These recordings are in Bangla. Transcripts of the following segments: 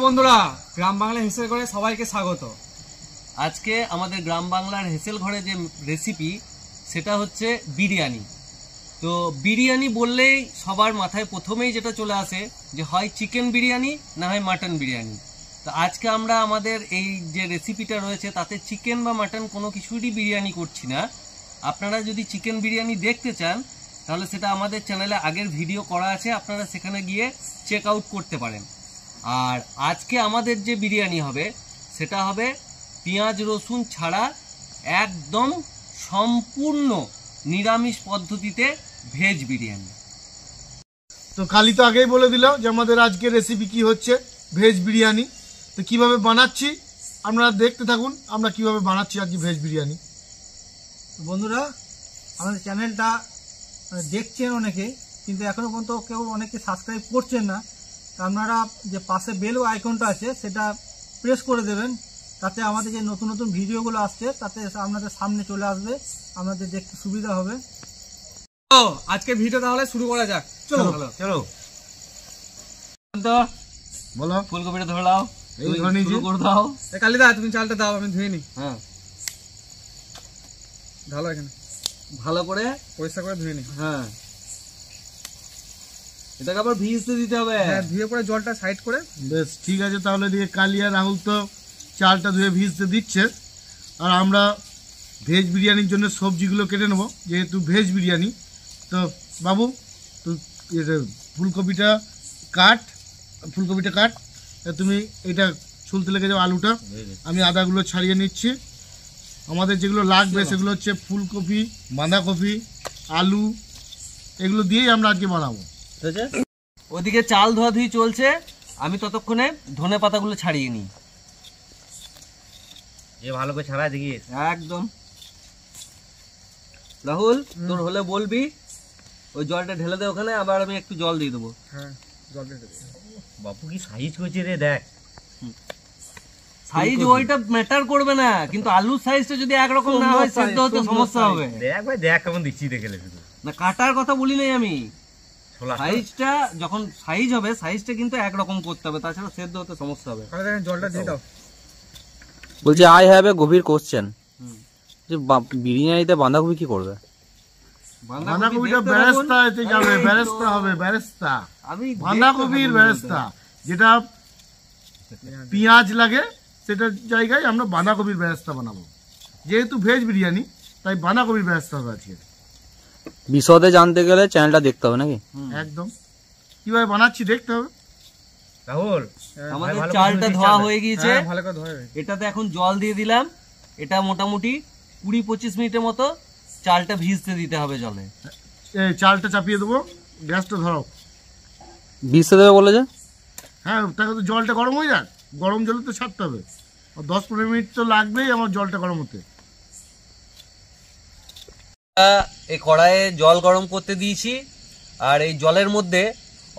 বন্ধুরা, গ্রাম বাংলা হেসেল ঘরে সবাইকে স্বাগত। আজকে আমাদের গ্রাম বাংলার হেসেল ঘরে যে রেসিপি সেটা হচ্ছে বিরিয়ানি। তো বিরিয়ানি বললেই সবার মাথায় প্রথমেই যেটা চলে আসে যে হয় চিকেন বিরিয়ানি না হয় মাটন বিরিয়ানি। তো আজকে আমরা আমাদের এই যে রেসিপিটা রয়েছে তাতে চিকেন বা মাটন কোনো কিছুরই বিরিয়ানি করছি না। আপনারা যদি চিকেন বিরিয়ানি দেখতে চান তাহলে সেটা আমাদের চ্যানেলে আগের ভিডিও করা আছে, আপনারা সেখানে গিয়ে চেক আউট করতে পারেন। আর আজকে আমাদের যে বিরিয়ানি হবে সেটা হবে পেঁয়াজ রসুন ছাড়া একদম সম্পূর্ণ নিরামিষ পদ্ধতিতে ভেজ বিরিয়ানি। তো কালি তো আগেই বলে দিল যে আমাদের আজকের রেসিপি কি হচ্ছে, ভেজ বিরিয়ানি। তো কিভাবে বানাচ্ছি আপনারা দেখতে থাকুন, আমরা কিভাবে বানাচ্ছি আজকে ভেজ বিরিয়ানি। বন্ধুরা, আমাদের চ্যানেলটা দেখছেন অনেকে, কিন্তু এখনো পর্যন্ত কেউ অনেকে সাবস্ক্রাইব করছেন না। আপনারা যে পাশে বেল আইকনটা আছে সেটা প্রেস করে দেবেন, তাতে আমাদের যে নতুন নতুন ভিডিওগুলো আসছে তাতে আপনাদের সামনে চলে আসবে, আপনাদের দেখতে সুবিধা হবে। তো আজকে ভিডিও তাহলে শুরু করা যাক। চলো চলো বলো, ফুলকপিটা ধরে দাও, শুরু করে দাও। কালিদা তুমি চালটা দাও, আমি ধুয়ে নি। হ্যাঁ, ঢালো এখানে, ভালো করে পরিষ্কার করে ধুয়ে নি। হ্যাঁ, এটাকে আবার ভিজতে দিতে হবে। হ্যাঁ, ধুয়ে পরে জলটা সাইড করে। বেশ ঠিক আছে, তাহলে দিয়ে কালি আর রাহুল তো চালটা ধুয়ে ভিজতে দিচ্ছে, আর আমরা ভেজ বিরিয়ানির জন্য সবজিগুলো কেটে নেবো, যেহেতু ভেজ বিরিয়ানি। তো বাবু, তো ফুলকপিটা কাট, তুমি এটা ছুলতে লেগে যাও আলুটা। আমি আদাগুলো ছাড়িয়ে নিচ্ছি। আমাদের যেগুলো লাগবে সেগুলো হচ্ছে ফুলকপি, বাঁধাকপি, আলু, এগুলো দিয়েই আমরা আজকে বানাবো। ওদিকে চাল ধোয়াধুয়ি চলছে, আমি ততক্ষণে ধনে পাতাগুলো ছাড়িয়ে নিই। ভালো করে ছাড়া দেখি একদম। রাহুল, তোর হলে বলবি, ওই জলটা ঢেলে দে ওখানে, আবার আমি একটু জল দিয়ে দেবো। হ্যাঁ, জল দিয়ে দেবো। বাপু কি সাইজ করছে রে, দেখ। সাইজ ওইটা ম্যাটার করবে না, কিন্তু আলুর সাইজটা যদি একরকম না হয় সেদ্ধ হতে সমস্যা হবে। দেখ ভাই, দেখ কেমন দিচ্ছি, দেখে না, কাটার কথা বলি নাই আমি। সাইজটা যখন সাইজ হবে, সাইজটা কিন্তু একরকম করতে হবে, তাছাড়া সেদ্ধ হতে সমস্যা হবে। জলটা দিয়ে দাও। বলছি, আই হ্যাভ এ গভীর কোশ্চেন, যে বিরিয়ানিতে বাঁধাকপি কি করবে? বাঁধাকপিটা বেরেস্তা এতে যাবে, বেরেস্তা হবে, বেরেস্তা। বাঁধাকপির বেরেস্তা, যেটা পেঁয়াজ লাগে সেটার জায়গায় আমরা বাঁধাকপির বেরেস্তা বানাবো। যেহেতু ভেজ বিরিয়ানি তাই বাঁধাকপির বেরেস্তা হবে আজকে। বিশদে জানতে গেলে চ্যানেলটা দেখতে হবে নাকি? একদম, কিভাবে বানাচ্ছি দেখতে হবে। রাহুল, আমাদের চালটা ধোয়া হয়ে গিয়েছে, ভালো করে ধোয়া। এটাতে এখন জল দিয়ে দিলাম। এটা মোটামুটি 20-25 মিনিটের মতো চালটা ভিজতে দিতে হবে জলে। এই চালটা চাপিয়ে দেবো, গ্যাসটা ধরাও। ভিজতে দেবে বলে যে? হ্যাঁ, তাকে তো জলটা গরম হয়ে যাক, গরম জলে তো ছাড়তে হবে। 10-15 মিনিট তো লাগবেই আমার জলটা গরম হতে। এই কড়াইয়ে জল গরম করতে দিয়েছি, আর এই জলের মধ্যে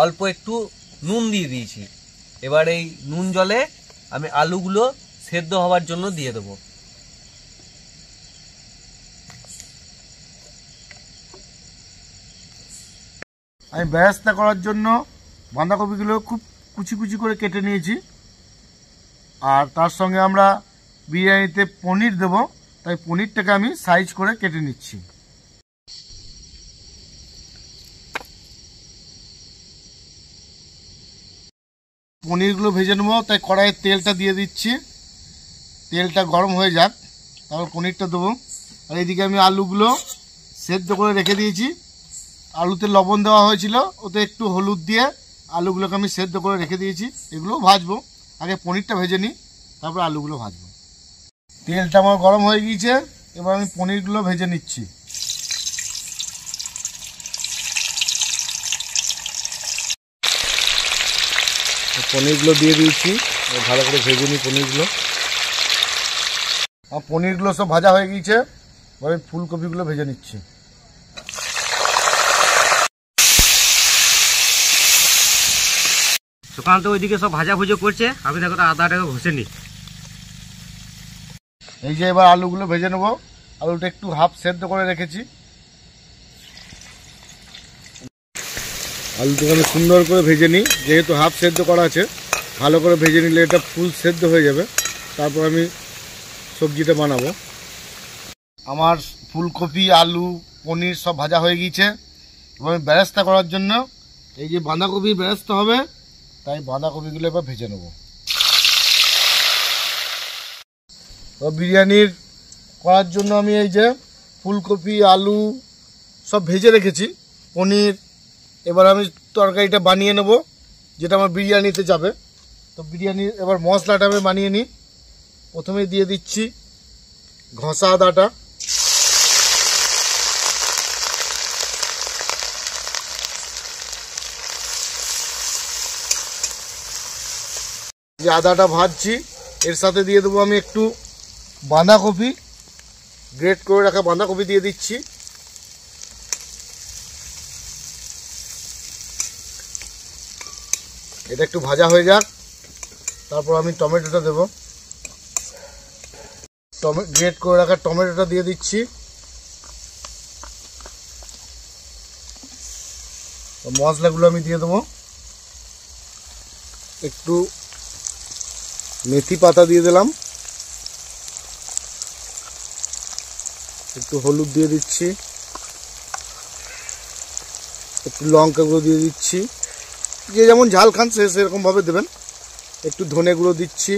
অল্প একটু নুন দিয়ে দিয়েছি। এবার এই নুন জলে আমি আলুগুলো সেদ্ধ হওয়ার জন্য দিয়ে দেবো। আমি বেরেস্তা করার জন্য বাঁধাকপিগুলো খুব কুচি কুচি করে কেটে নিয়েছি, আর তার সঙ্গে আমরা বিরিয়ানিতে পনির দেব, তাই পনিরটাকে আমি সাইজ করে কেটে নিচ্ছি। পনিরগুলো ভেজে নেবো, তাই কড়াইয়ে তেলটা দিয়ে দিচ্ছি। তেলটা গরম হয়ে যাক, তারপর পনিরটা দেবো। আর এইদিকে আমি আলুগুলো সেদ্ধ করে রেখে দিয়েছি। আলুতে লবণ দেওয়া হয়েছিল, ওতে একটু হলুদ দিয়ে আলুগুলোকে আমি সেদ্ধ করে রেখে দিয়েছি। এগুলোও ভাজবো, আগে পনিরটা ভেজে নিই, তারপর আলুগুলো ভাজবো। তেলটা আমার গরম হয়ে গিয়েছে, এবার আমি পনিরগুলো ভেজে নিচ্ছি। পনিরগুলো দিয়ে দিয়েছি, ভালো করে ভেজে নিই পনিরগুলো। আমার পনিরগুলো সব ভাজা হয়ে গিয়েছে, এবার আমি ফুলকপিগুলো ভেজে নিচ্ছি। সুকান্ত ওইদিকে সব ভাজা ভুজো করছে, আমি দেখো আদাটাকে ঘষে নি। এই যে এবার আলুগুলো ভেজে নেবো। আলুটা একটু হাফ সেদ্ধ করে রেখেছি। আলুটাকে আমি সুন্দর করে ভেজে নিই, যেহেতু হাফ সেদ্ধ করা আছে ভালো করে ভেজে নিলে এটা ফুল সেদ্ধ হয়ে যাবে। তারপর আমি সবজিটা বানাবো। আমার ফুলকপি, আলু, পনির সব ভাজা হয়ে গিয়েছে। এবং বেরেস্তা করার জন্য এই যে বাঁধাকপি বেরেস্তা হবে, তাই বাঁধাকপিগুলো এবার ভেজে নেব। বিরিয়ানির করার জন্য আমি এই যে ফুলকপি, আলু সব ভেজে রেখেছি, পনির। এবার আমি তরকারিটা বানিয়ে নেব, যেটা আমার বিরিয়ানিতে যাবে। তো বিরিয়ানির এবার মশলাটা আমি বানিয়ে নিই। প্রথমে দিয়ে দিচ্ছি ঘষা আদাটা, যে আদাটা ভাজছি এর সাথে দিয়ে দেবো আমি একটু বাঁধাকপি, গ্রেট করে রাখা বাঁধাকপি দিয়ে দিচ্ছি। এটা একটু ভাজা হয়ে যাক, তারপর আমি টমেটোটা দেবো। গ্রেট করে রাখা টমেটোটা দিয়ে দিচ্ছি। মশলাগুলো আমি দিয়ে দেবো। একটু মেথি পাতা দিয়ে দিলাম, একটু হলুদ দিয়ে দিচ্ছি, একটু লঙ্কা গুঁড়ো দিয়ে দিচ্ছি। যে যেমন ঝাল খান সে সেরকম ভাবে দেবেন। একটু ধনে গুঁড়ো দিচ্ছি,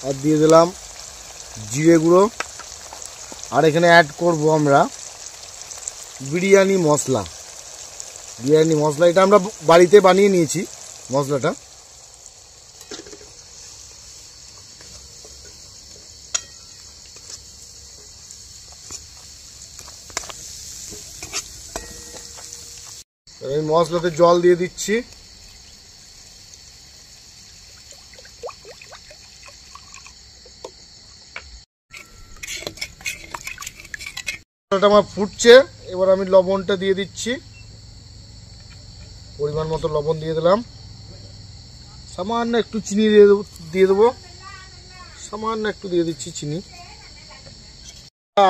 আর দিয়ে দিলাম জিরে গুঁড়ো। আর এখানে অ্যাড করব আমরা বিরিয়ানি মশলা। বিরিয়ানি মশলা এটা আমরা বাড়িতে বানিয়ে নিয়েছি মশলাটা। এই মশলাতে জল দিয়ে দিচ্ছি। মশলাটা আমার ফুটছে, এবার আমি লবণটা দিয়ে দিচ্ছি। পরিমাণ মতো লবণ দিয়ে দিলাম। সামান্য একটু চিনি দিয়ে দেবো। সামান্য একটু দিয়ে দিচ্ছি চিনি।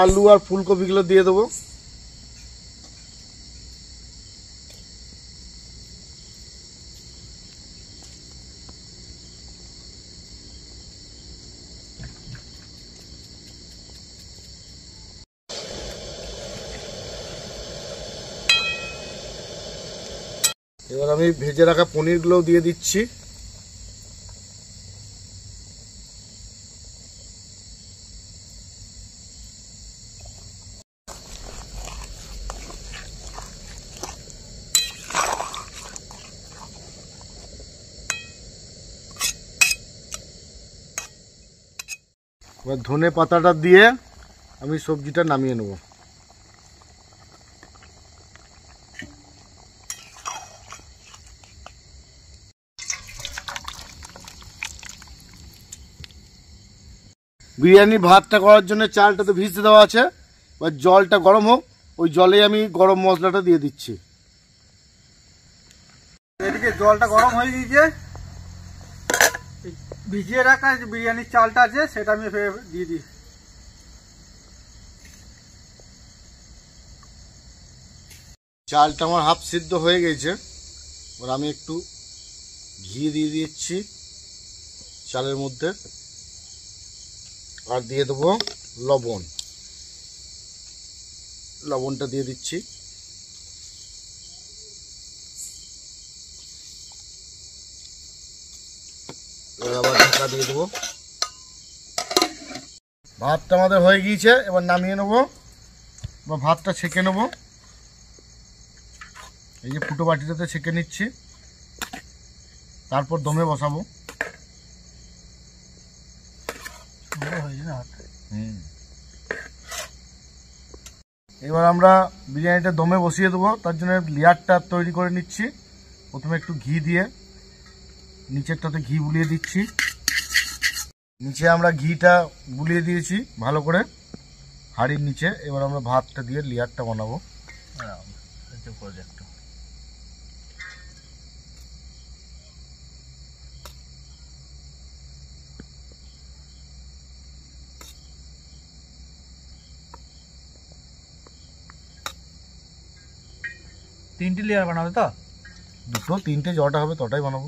আলু আর ফুলকপিগুলো দিয়ে দেবো। এবার আমি ভেজে রাখা পনিরগুলোও দিয়ে দিচ্ছি। এবার ধনে পাতাটা দিয়ে আমি সবজিটা নামিয়ে নেব। বিরিয়ানি ভাতটা করার জন্য চালটা তো ভিজতে দেওয়া আছে। এবার জলটা গরম হোক, ওই জলে আমি গরম মশলাটা দিয়ে দিচ্ছি। এদিকে জলটা গরম হয়ে গিয়েছে। ভিজিয়ে রাখা যে বিরিয়ানির চালটা আছে সেটা আমি দিয়ে দিই। চালটা আমার হাফ সিদ্ধ হয়ে গেছে। এবার আমি একটু ঘি দিয়ে দিচ্ছি চালের মধ্যে, আর দিয়ে দেবো লবণ। লবণটা দিয়ে দিচ্ছি। এবার আবার ঢাকা দিয়ে দেবো। ভাতটা আমাদের হয়ে গিয়েছে, এবার নামিয়ে নেবো বা ভাতটা ছেঁকে নেবো। এই যে ফুটো বাটিটাতে ছেঁকে নিচ্ছি, তারপর দমে বসাবো। এবার আমরা বিরিয়ানিটা দমে বসিয়ে দেবো। তার জন্য লেয়ারটা তৈরি করে নিচ্ছি। প্রথমে একটু ঘি দিয়ে নিচেরটাতে ঘি বুলিয়ে দিচ্ছি। নিচে আমরা ঘিটা বুলিয়ে দিয়েছি ভালো করে হাঁড়ির নিচে। এবার আমরা ভাতটা দিয়ে লেয়ারটা বানাবো। তিনটি লেয়ার বানাবে তো? দুটো তিনটে যটা হবে তটাই বানাবো।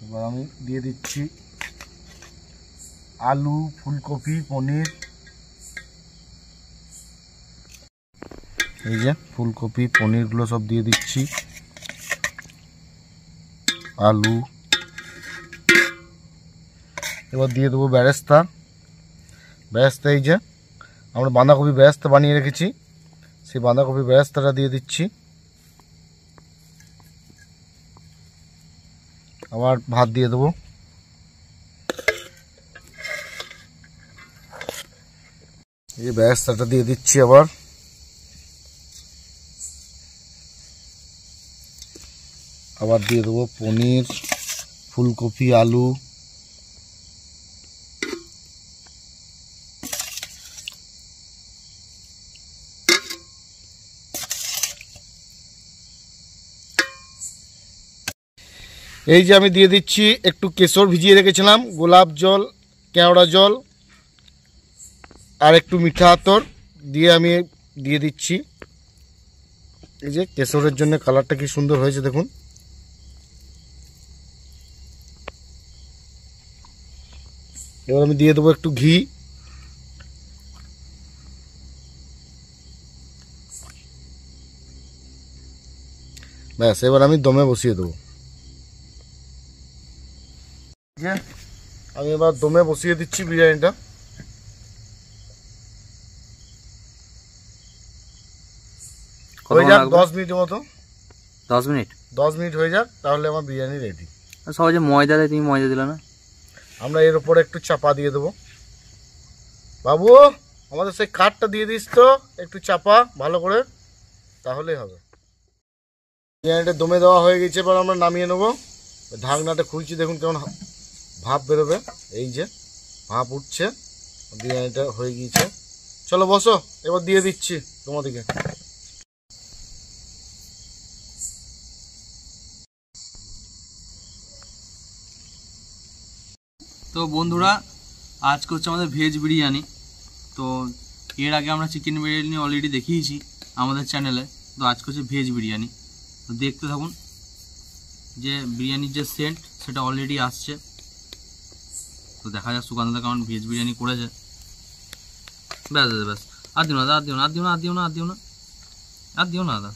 এবার আমি দিয়ে দিচ্ছি আলু, ফুলকপি, পনির। এই যে ফুলকপি পনিরগুলো সব দিয়ে দিচ্ছি, আলু। এবার দিয়ে দেবো বেরেস্তা। বেরেস্তা এই যে আমরা বাঁধাকপি বেরেস্তা বানিয়ে রেখেছি, সেই বাঁধাকপি বেরেস্তাটা দিয়ে দিচ্ছি। আবার ভাত দিয়ে দেবো। এই বেরেস্তাটা দিয়ে দিচ্ছি। আবার দিয়ে দেবো পনির, ফুলকপি, আলু। এই যে আমি দিয়ে দিচ্ছি একটু কেশর ভিজিয়ে রেখেছিলাম, গোলাপ জল, কেওড়া জল আর একটু মিঠা আতর দিয়ে আমি দিয়ে দিচ্ছি। এই যে কেশরের জন্য কালারটা কি সুন্দর হয়েছে দেখুন। এবার আমি দিয়ে দেবো একটু ঘি। ব্যাস, এবার আমি দমে বসিয়ে দেবো। আমি এবার দমে বসিয়ে দিচ্ছি বিরিয়ানিটা। হয়ে যাক 10 মিনিটের মতো। 10 মিনিট? 10 মিনিট হয়ে যাক, তাহলে আমার বিরিয়ানি রেডি। সহজে ময়দা দেয়, তুমি ময়দা দিলে না? আমরা এর উপরে একটু চাপা দিয়ে দেবো। বাবু আমাদের সেই কাঠটা দিয়ে দিস তো একটু চাপা ভালো করে, তাহলেই হবে। বিরিয়ানিটা দমে দেওয়া হয়ে গেছে, এবার আমরা নামিয়ে নেবো। ঢাকনাটা খুলছি, দেখুন কেমন ভাপ বেরোবে। এই যে ভাপ উঠছে, বিরিয়ানিটা হয়ে গিয়েছে। চলো বসো, এবার দিয়ে দিচ্ছি তোমাদেরকে। তো বন্ধুরা, আজকে হচ্ছে আমাদের ভেজ বিরিয়ানি। তো এর আগে আমরা চিকেন বিরিয়ানি অলরেডি দেখিয়েছি আমাদের চ্যানেলে। তো আজকে হচ্ছে ভেজ বিরিয়ানি। তো দেখতে থাকুন, যে বিরিয়ানির যে সেন্ট সেটা অলরেডি আসছে। তো দেখা যাক সুকান্তদা কেমন ভেজ বিরিয়ানি করেছে। ব্যাস ব্যাস, আর দিও না দাদা।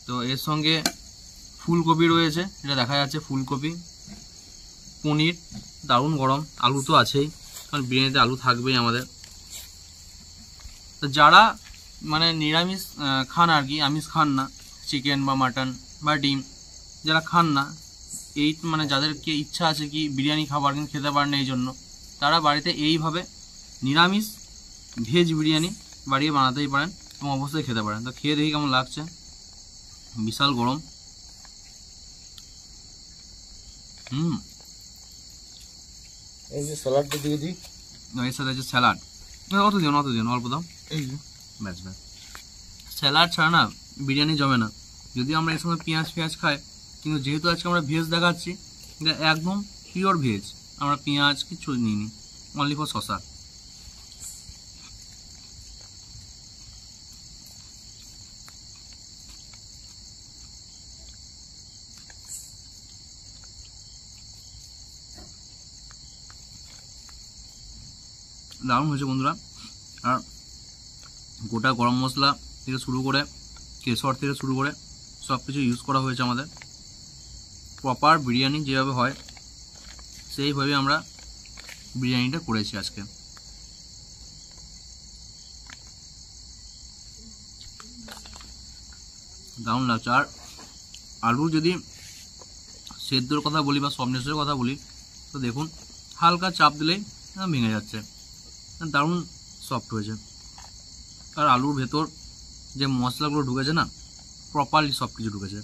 তো এর সঙ্গে ফুলকপি রয়েছে, এটা দেখা যাচ্ছে ফুলকপি, পনির, দারুণ গরম, আলু তো আছেই, কারণ বিরিয়ানিতে আলু থাকবেই আমাদের। তো যারা মানে নিরামিষ খান আর কি, আমিষ খান না, চিকেন বা মাটন বা ডিম যারা খান না, এই মানে যাদেরকে ইচ্ছা আছে কি বিরিয়ানি খাবার কিন্তু খেতে পারেন না, এই জন্য তারা বাড়িতে এইভাবে নিরামিষ ভেজ বিরিয়ানি বাড়িয়ে বানাতেই পারেন এবং অবশ্যই খেতে পারেন। তো খেয়ে দেখি কেমন লাগছে। বিশাল গরম। এই যে স্যালাডটা দিয়ে দিই। এর সাথে আছে স্যালাড। অত দিও না, অল্প দাও। এই যে ব্যাস। স্যালাড ছাড়া না বিরিয়ানি জমে না। যদিও আমরা এর সময় পেঁয়াজ খাই, কিন্তু যেহেতু আজকে আমরা ভেজ দেখাচ্ছি, এটা একদম পিওর ভেজ। আমরা পেঁয়াজ কিছু নিইনি, অনলি ফর শসা। দারুণ হয়েছে বন্ধুরা। আর গোটা গরম মশলা থেকে শুরু করে, কেশর থেকে শুরু করে সব কিছু ইউজ করা হয়েছে আমাদের। প্রপার বিরিয়ানি যেভাবে হয় সেইভাবে আমরা বিরিয়ানিটা করেছি আজকে। দারুণ লাগছে। আর আলু যদি সেদ্ধর কথা বলি বা সফটনেসের কথা বলি, তো দেখুন হালকা চাপ দিলেই ভেঙে যাচ্ছে, দারুণ সফট হয়েছে। আর আলুর ভেতর যে মশলাগুলো ঢুকেছে না, প্রপারলি সব কিছু ঢুকেছে।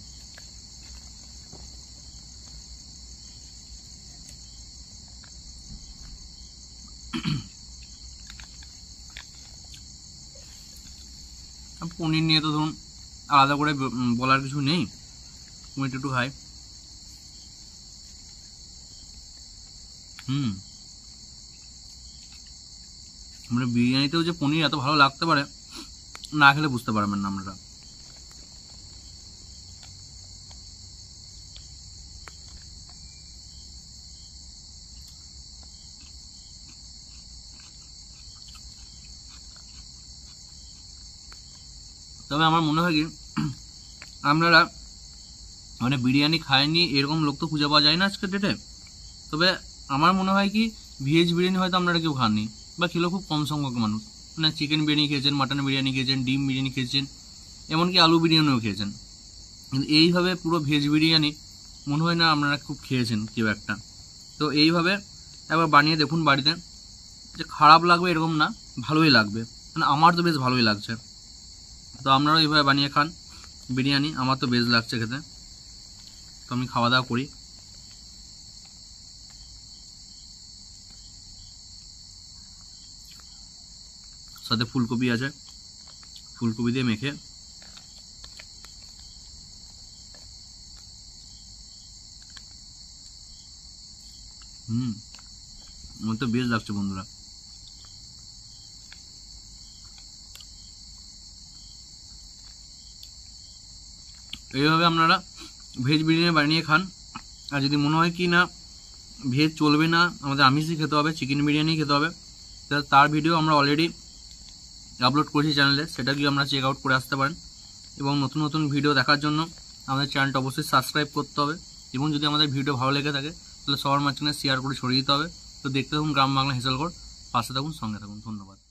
পনির নিয়ে তো ধরুন আলাদা করে বলার কিছু নেই, পনিরটা একটু খাই। মানে বিরিয়ানিতেও যে পনির এত ভালো লাগতে পারে, না খেলে বুঝতে পারবেন না আপনারা। তবে আমার মনে হয় কি আপনারা মানে বিরিয়ানি খায়নি এরকম লোক তো খুঁজে পাওয়া যায় না আজকের ডেটে। তবে আমার মনে হয় কি ভেজ বিরিয়ানি হয়তো আপনারা কেউ খাননি বা খেলেও খুব কম সংখ্যক মানুষ, মানে চিকেন বিরিয়ানি খেয়েছেন, মাটন বিরিয়ানি খেয়েছেন, ডিম বিরিয়ানি খেয়েছেন, এমনকি আলু বিরিয়ানিও খেয়েছেন, কিন্তু এইভাবে পুরো ভেজ বিরিয়ানি মনে হয় না আপনারা খুব খেয়েছেন কেউ একটা। তো এইভাবে একবার বানিয়ে দেখুন বাড়িতে, যে খারাপ লাগবে এরকম না, ভালোই লাগবে, মানে আমার তো বেশ ভালোই লাগছে। তো আপনারাও এইভাবে বানিয়ে খান বিরিয়ানি, আমার তো বেশ লাগছে খেতে। তো আমি খাওয়া দাওয়া করি। সাথে ফুলকপি আছে, ফুলকপি দিয়ে মেখে আমার তো বেশ লাগছে বন্ধুরা। এইভাবে আপনারা ভেজ বিরিয়ানি বানিয়ে খান। আর যদি মনে হয় কি না ভেজ চলবে না, আমাদের আমিষই খেতে হবে, চিকেন বিরিয়ানি খেতে হবে, তার ভিডিও আমরা অলরেডি আপলোড করেছি চ্যানেলে, সেটা গিয়ে আমরা চেক আউট করে আসতে পারেন। এবং নতুন নতুন ভিডিও দেখার জন্য আমাদের চ্যানেলটা অবশ্যই সাবস্ক্রাইব করতে হবে। এবং যদি আমাদের ভিডিও ভালো লেগে থাকে তাহলে সবার মাঝখানে শেয়ার করে ছড়িয়ে দিতে হবে। তো দেখতে থাকুন গ্রাম বাংলা হেসেলঘর, পাশে থাকুন, সঙ্গে থাকুন। ধন্যবাদ।